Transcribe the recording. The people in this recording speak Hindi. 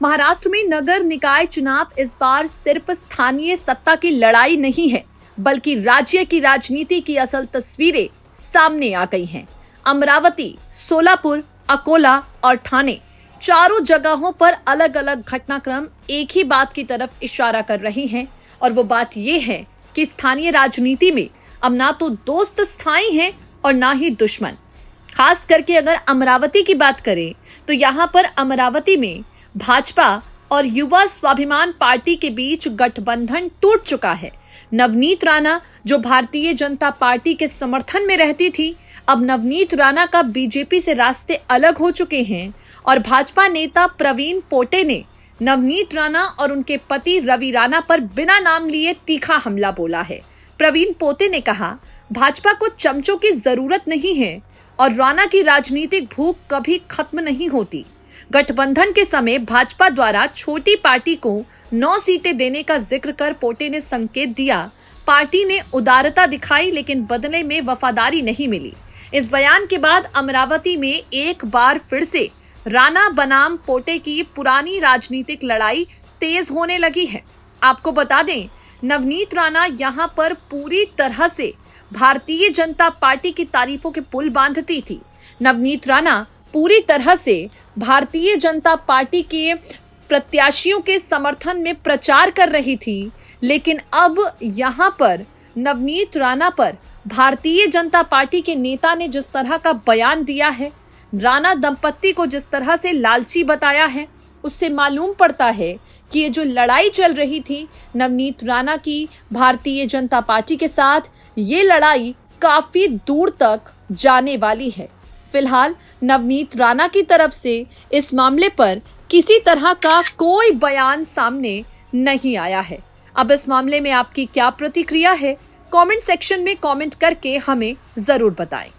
महाराष्ट्र में नगर निकाय चुनाव इस बार सिर्फ स्थानीय सत्ता की लड़ाई नहीं है, बल्कि राज्य की राजनीति की असल तस्वीरें सामने आ गई हैं। अमरावती, सोलापुर, अकोला और ठाणे चारों जगहों पर अलग अलग घटनाक्रम एक ही बात की तरफ इशारा कर रही हैं, और वो बात ये है कि स्थानीय राजनीति में अब ना तो दोस्त स्थायी हैं और ना ही दुश्मन। खास करके अगर अमरावती की बात करें तो यहाँ पर अमरावती में भाजपा और युवा स्वाभिमान पार्टी के बीच गठबंधन टूट चुका है। नवनीत राणा जो भारतीय जनता पार्टी के समर्थन में रहती थी, अब नवनीत राणा का बीजेपी से रास्ते अलग हो चुके हैं और भाजपा नेता प्रवीण पोटे ने नवनीत राणा और उनके पति रवि राणा पर बिना नाम लिए तीखा हमला बोला है। प्रवीण पोटे ने कहा, भाजपा को चमचों की जरूरत नहीं है और राणा की राजनीतिक भूख कभी खत्म नहीं होती। गठबंधन के समय भाजपा द्वारा छोटी पार्टी को 9 सीटें देने का जिक्र कर पोटे ने संकेत दिया, पार्टी ने उदारता दिखाई लेकिन बदले में वफादारी नहीं मिली। इस बयान के बाद अमरावती में एक बार फिर से राणा बनाम पोटे की पुरानी राजनीतिक लड़ाई तेज होने लगी है। आपको बता दें, नवनीत राणा यहां पर पूरी तरह से भारतीय जनता पार्टी की तारीफों के पुल बांधती थी। नवनीत राणा पूरी तरह से भारतीय जनता पार्टी के प्रत्याशियों के समर्थन में प्रचार कर रही थी, लेकिन अब यहां पर नवनीत राणा पर भारतीय जनता पार्टी के नेता ने जिस तरह का बयान दिया है, राणा दंपत्ति को जिस तरह से लालची बताया है, उससे मालूम पड़ता है कि ये जो लड़ाई चल रही थी नवनीत राणा की भारतीय जनता पार्टी के साथ, ये लड़ाई काफी दूर तक जाने वाली है। फिलहाल नवनीत राणा की तरफ से इस मामले पर किसी तरह का कोई बयान सामने नहीं आया है। अब इस मामले में आपकी क्या प्रतिक्रिया है? कमेंट सेक्शन में कमेंट करके हमें जरूर बताएं।